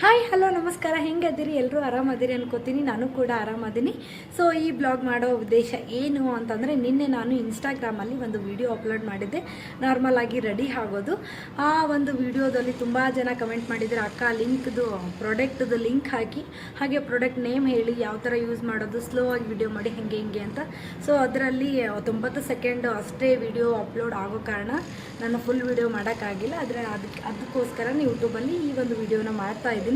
Hi hello ನಮಸ್ಕಾರ, ಹೆಂಗದಿರಿ? ಎಲ್ಲರೂ ಆರಾಮದಿರಿ ಅನ್ಕೋತೀನಿ. ನಾನು ಕೂಡ ಆರಾಮದೀನಿ. ಸೊ ಈ ಬ್ಲಾಗ್ ಮಾಡೋ ಉದ್ದೇಶ ಏನು ಅಂತಂದರೆ, ನಿನ್ನೆ ನಾನು ಇನ್ಸ್ಟಾಗ್ರಾಮಲ್ಲಿ ಒಂದು ವಿಡಿಯೋ ಅಪ್ಲೋಡ್ ಮಾಡಿದ್ದೆ, ನಾರ್ಮಲ್ ಆಗಿ ರೆಡಿ ಆಗೋದು. ಆ ಒಂದು ವಿಡಿಯೋದಲ್ಲಿ ತುಂಬ ಜನ ಕಮೆಂಟ್ ಮಾಡಿದ್ರು, ಅಕ್ಕ ಲಿಂಕ್ದು ಪ್ರಾಡಕ್ಟ್ದು ಲಿಂಕ್ ಹಾಕಿ, ಹಾಗೆ ಪ್ರಾಡಕ್ಟ್ ನೇಮ್ ಹೇಳಿ, ಯಾವ ಥರ ಯೂಸ್ ಮಾಡೋದು, ಸ್ಲೋ ಆಗಿ ವಿಡಿಯೋ ಮಾಡಿ ಹೆಂಗೆ ಅಂತ. ಸೊ ಅದರಲ್ಲಿ 90 ಸೆಕೆಂಡ್ ಅಷ್ಟೇ ವಿಡಿಯೋ ಅಪ್ಲೋಡ್ ಆಗೋ ಕಾರಣ ನಾನು ಫುಲ್ ವಿಡಿಯೋ ಮಾಡೋಕ್ಕಾಗಿಲ್ಲ. ಆದರೆ ಅದಕ್ಕೋಸ್ಕರ ಯೂಟ್ಯೂಬಲ್ಲಿ ಈ ಒಂದು ವಿಡಿಯೋನ ಮಾಡ್ತಾ ಇದ್ದೀನಿ.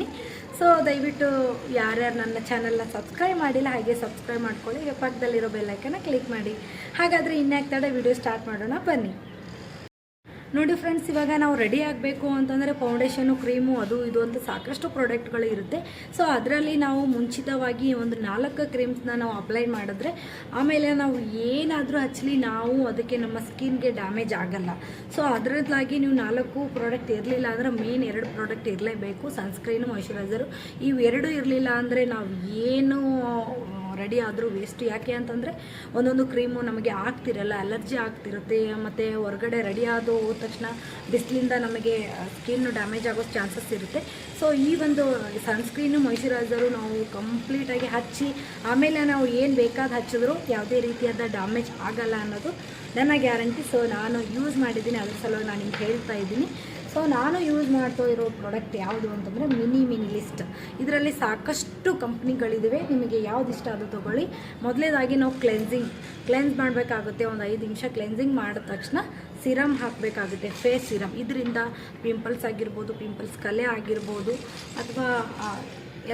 ಸೊ ದಯವಿಟ್ಟು ಯಾರ್ಯಾರು ನನ್ನ ಚಾನಲ್ನ ಸಬ್ಸ್ಕ್ರೈಬ್ ಮಾಡಿಲ್ಲ, ಹಾಗೆ ಸಬ್ಸ್ಕ್ರೈಬ್ ಮಾಡ್ಕೊಳ್ಳಿ, ಪಕ್ಕದಲ್ಲಿರೋ ಬೆಲ್ಲೈಕನ್ನ ಕ್ಲಿಕ್ ಮಾಡಿ. ಹಾಗಾದರೆ ಇನ್ಯಾಕೆ ತಡ ವಿಡಿಯೋ ಸ್ಟಾರ್ಟ್ ಮಾಡೋಣ, ಬನ್ನಿ. ನೋಡಿ ಫ್ರೆಂಡ್ಸ್, ಇವಾಗ ನಾವು ರೆಡಿ ಆಗಬೇಕು ಅಂತಂದರೆ ಫೌಂಡೇಶನು, ಕ್ರೀಮು, ಅದು ಇದು ಅಂತ ಸಾಕಷ್ಟು ಪ್ರಾಡಕ್ಟ್ಗಳು ಇರುತ್ತೆ. ಸೊ ಅದರಲ್ಲಿ ನಾವು ಮುಂಚಿತವಾಗಿ ಒಂದು 4 ಕ್ರೀಮ್ಸ್ನ ನಾವು ಅಪ್ಲೈ ಮಾಡಿದ್ರೆ ಆಮೇಲೆ ನಾವು ಏನಾದರೂ ಹಚ್ಚಲಿ ನಾವು ಅದಕ್ಕೆ ನಮ್ಮ ಸ್ಕಿನ್ಗೆ ಡ್ಯಾಮೇಜ್ ಆಗಲ್ಲ. ಸೊ ಅದರದ್ದಾಗಿ ನೀವು 4 ಪ್ರಾಡಕ್ಟ್ ಇರಲಿಲ್ಲ ಅಂದರೆ ಮೇನ್ 2 ಪ್ರಾಡಕ್ಟ್ ಇರಲೇಬೇಕು, ಸನ್ಸ್ಕ್ರೀನು, ಮಾಯ್ಶ್ಚರೈಸರು. ಇವೆರಡು ಇರಲಿಲ್ಲ ಅಂದರೆ ನಾವು ಏನು ರೆಡಿ ಆದರೂ ವೇಸ್ಟ್. ಯಾಕೆ ಅಂತಂದರೆ ಒಂದೊಂದು ಕ್ರೀಮು ನಮಗೆ ಆಗ್ತಿರಲ್ಲ, ಅಲರ್ಜಿ ಆಗ್ತಿರುತ್ತೆ, ಮತ್ತು ಹೊರಗಡೆ ರೆಡಿ ಆದ ತಕ್ಷಣ ಬಿಸಿಲಿಂದ ನಮಗೆ ಸ್ಕಿನ್ ಡ್ಯಾಮೇಜ್ ಆಗೋ ಚಾನ್ಸಸ್ ಇರುತ್ತೆ. ಸೊ ಈ ಒಂದು ಸನ್ಸ್ಕ್ರೀನು, ಮಾಯ್ಶ್ಚರೈಸರು ನಾವು ಕಂಪ್ಲೀಟಾಗಿ ಹಚ್ಚಿ ಆಮೇಲೆ ನಾವು ಏನು ಬೇಕಾದ ಹಚ್ಚಿದ್ರು ಯಾವುದೇ ರೀತಿಯಾದ ಡ್ಯಾಮೇಜ್ ಆಗಲ್ಲ ಅನ್ನೋದು ನನ್ನ ಗ್ಯಾರಂಟಿ. ಸೊ ನಾನು ಯೂಸ್ ಮಾಡಿದ್ದೀನಿ, ಅದ್ರ ಸಲುವಾಗಿ ನಾನು ನಿಮ್ಗೆ ಹೇಳ್ತಾ ಇದ್ದೀನಿ. ಸೊ ನಾನು ಯೂಸ್ ಮಾಡ್ತಾ ಇರೋ ಪ್ರಾಡಕ್ಟ್ ಯಾವುದು ಅಂತಂದರೆ ಮಿನಿಲಿಸ್ಟ್. ಇದರಲ್ಲಿ ಸಾಕಷ್ಟು ಕಂಪ್ನಿಗಳಿವೆ, ನಿಮಗೆ ಯಾವ್ದು ಇಷ್ಟ ಅದು ತೊಗೊಳ್ಳಿ. ಮೊದಲೇದಾಗಿ ನಾವು ಕ್ಲೆನ್ಸ್ ಮಾಡಬೇಕಾಗುತ್ತೆ. ಒಂದು 5 ನಿಮಿಷ ಕ್ಲೆನ್ಸಿಂಗ್ ಮಾಡಿದ ತಕ್ಷಣ ಸಿರಮ್ ಹಾಕಬೇಕಾಗುತ್ತೆ, ಫೇಸ್ ಸಿರಮ್. ಇದರಿಂದ ಪಿಂಪಲ್ಸ್ ಆಗಿರ್ಬೋದು, ಪಿಂಪಲ್ಸ್ ಕಲೆ ಆಗಿರ್ಬೋದು, ಅಥವಾ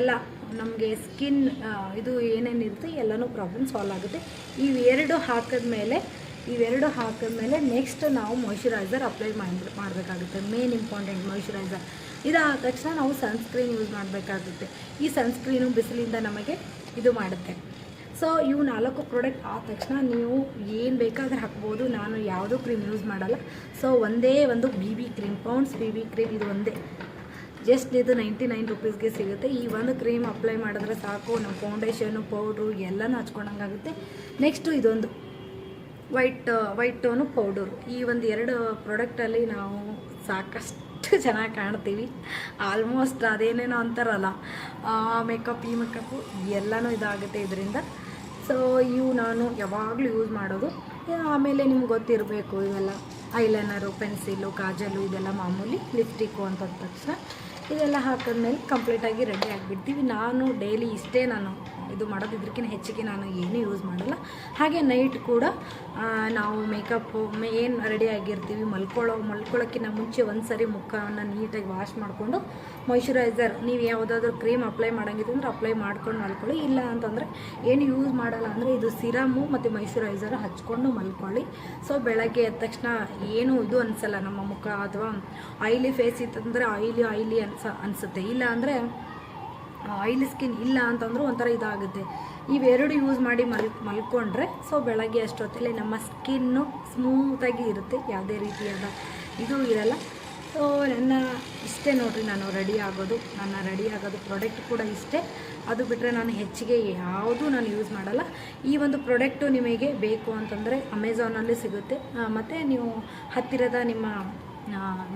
ಎಲ್ಲ ನಮಗೆ ಸ್ಕಿನ್ ಇದು ಏನೇನಿರುತ್ತೆ ಎಲ್ಲನೂ ಪ್ರಾಬ್ಲಮ್ ಸಾಲ್ವ್ ಆಗುತ್ತೆ. ಇವೆರಡು ಹಾಕಿದ್ಮೇಲೆ ನೆಕ್ಸ್ಟ್ ನಾವು ಮಾಯ್ಶ್ಚರೈಸರ್ ಅಪ್ಲೈ ಮಾಡಬೇಕಾಗುತ್ತೆ. Main important moisturiser. ಇದಾದ ತಕ್ಷಣ ನಾವು ಸನ್ಸ್ಕ್ರೀನ್ ಯೂಸ್ ಮಾಡಬೇಕಾಗುತ್ತೆ. ಈ ಸನ್ಸ್ಕ್ರೀನು ಬಿಸಿಲಿಂದ ನಮಗೆ ಇದು ಮಾಡುತ್ತೆ. ಸೊ ಇವು 4 ಪ್ರಾಡಕ್ಟ್ ಆದ ತಕ್ಷಣ ನೀವು ಏನು ಬೇಕಾದರೆ ಹಾಕ್ಬೋದು. ನಾನು ಯಾವುದೋ ಕ್ರೀಮ್ ಯೂಸ್ ಮಾಡಲ್ಲ. ಸೊ ಒಂದೇ ಒಂದು BB cream, pounds BB cream, ಇದು ಒಂದೇ. ಜಸ್ಟ್ ಇದು 99 ರುಪೀಸ್ಗೆ ಸಿಗುತ್ತೆ. ಈ ಒಂದು ಕ್ರೀಮ್ ಅಪ್ಲೈ ಮಾಡಿದ್ರೆ ಸಾಕು, ನಮ್ಮ ಫೌಂಡೇಶನು, ಪೌಡ್ರು ಎಲ್ಲನೂ ಹಚ್ಕೊಂಡಂಗಾಗುತ್ತೆ. ನೆಕ್ಸ್ಟು ಇದೊಂದು ವೈಟ್ ಟೋನು ಪೌಡರು. ಈ ಒಂದು 2 ಪ್ರಾಡಕ್ಟಲ್ಲಿ ನಾವು ಸಾಕಷ್ಟು ಚೆನ್ನಾಗಿ ಕಾಣ್ತೀವಿ. ಆಲ್ಮೋಸ್ಟ್ ಅದೇನೇನೋ ಅಂತಾರಲ್ಲ, ಮೇಕಪ್ ಈ ಮೇಕಪ್ಪು ಎಲ್ಲನೂ ಇದಾಗುತ್ತೆ ಇದರಿಂದ. ಸೊ ಇವು ನಾನು ಯಾವಾಗಲೂ ಯೂಸ್ ಮಾಡೋದು. ಆಮೇಲೆ ನಿಮ್ಗೆ ಗೊತ್ತಿರಬೇಕು, ಇವೆಲ್ಲ ಐಲೈನರು, ಪೆನ್ಸಿಲು, ಕಾಜಲು, ಇದೆಲ್ಲ ಮಾಮೂಲಿ. ಲಿಪ್ಸ್ಟಿಕ್ಕು ಅಂತ ತಕ್ಷಣ ಇದೆಲ್ಲ ಹಾಕಿದ್ಮೇಲೆ ಕಂಪ್ಲೀಟಾಗಿ ರೆಡಿ ಆಗಿಬಿಡ್ತೀವಿ. ನಾನು ಡೈಲಿ ಇಷ್ಟೇ ನಾನು ಇದು ಮಾಡೋದು, ಇದಕ್ಕಿಂತ ಹೆಚ್ಚಿಗೆ ನಾನು ಏನೂ ಯೂಸ್ ಮಾಡಲ್ಲ. ಹಾಗೆ ನೈಟ್ ಕೂಡ ನಾವು ಮೇಕಪ್ಪು ಏನು ರೆಡಿ ಆಗಿರ್ತೀವಿ, ಮಲ್ಕೊಳ್ಳೋಕ್ಕಿಂತ ಮುಂಚೆ ಒಂದು ಸರಿ ಮುಖವನ್ನು ನೀಟಾಗಿ ವಾಶ್ ಮಾಡಿಕೊಂಡು ಮಾಯ್ಶ್ಚರೈಸರ್, ನೀವು ಯಾವುದಾದ್ರೂ ಕ್ರೀಮ್ ಅಪ್ಲೈ ಮಾಡೋಂಗಿದ್ರೆ ಅಂದ್ರೆ ಅಪ್ಲೈ ಮಾಡ್ಕೊಂಡು ಮಲ್ಕೊಳ್ಳಿ. ಇಲ್ಲ ಅಂತಂದರೆ ಏನು ಯೂಸ್ ಮಾಡಲ್ಲ ಅಂದರೆ ಇದು ಸಿರಮ್ಮು ಮತ್ತು ಮಾಯ್ಶ್ಚರೈಸರ್ ಹಚ್ಕೊಂಡು ಮಲ್ಕೊಳ್ಳಿ. ಸೊ ಬೆಳಗ್ಗೆ ಎದ್ದ ತಕ್ಷಣ ಏನು ಇದು ಅನಿಸಲ್ಲ ನಮ್ಮ ಮುಖ, ಅಥವಾ ಆಯಿಲಿ ಫೇಸ್ ಇತ್ತಂದರೆ ಆಯಿಲಿ ಅನಿಸುತ್ತೆ. ಇಲ್ಲ ಅಂದರೆ ಆಯಿಲಿ ಸ್ಕಿನ್ ಇಲ್ಲ ಅಂತಂದ್ರೂ ಒಂಥರ ಇದಾಗುತ್ತೆ. ಇವೆರಡು ಯೂಸ್ ಮಾಡಿ ಮಲ್ಕೊಂಡ್ರೆ ಸೊ ಬೆಳಗ್ಗೆ ಅಷ್ಟೊತ್ತಲ್ಲಿ ನಮ್ಮ ಸ್ಕಿನ್ನು ಸ್ಮೂತಾಗಿ ಇರುತ್ತೆ, ಯಾವುದೇ ರೀತಿಯಾದ ಇದು ಇರಲ್ಲ. ಸೊ ಇಷ್ಟೇ ನೋಡಿರಿ, ನಾನು ರೆಡಿ ಆಗೋದು ಪ್ರಾಡಕ್ಟ್ ಕೂಡ ಇಷ್ಟೇ. ಅದು ಬಿಟ್ಟರೆ ನಾನು ಹೆಚ್ಚಿಗೆ ಯಾವುದೂ ನಾನು ಯೂಸ್ ಮಾಡಲ್ಲ. ಈ ಒಂದು ಪ್ರಾಡಕ್ಟು ನಿಮಗೆ ಬೇಕು ಅಂತಂದರೆ ಅಮೆಝಾನಲ್ಲಿ ಸಿಗುತ್ತೆ, ಮತ್ತು ನೀವು ಹತ್ತಿರದ ನಿಮ್ಮ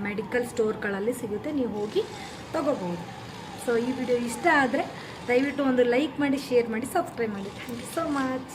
ಮೆಡಿಕಲ್ ಸ್ಟೋರ್ಗಳಲ್ಲಿ ಸಿಗುತ್ತೆ, ನೀವು ಹೋಗಿ ತಗೋಬೋದು. ಸೊ ಈ ವಿಡಿಯೋ ಇಷ್ಟ ಆದರೆ ದಯವಿಟ್ಟು ಒಂದು ಲೈಕ್ ಮಾಡಿ, ಶೇರ್ ಮಾಡಿ, ಸಬ್ಸ್ಕ್ರೈಬ್ ಮಾಡಿ. Thank you so much.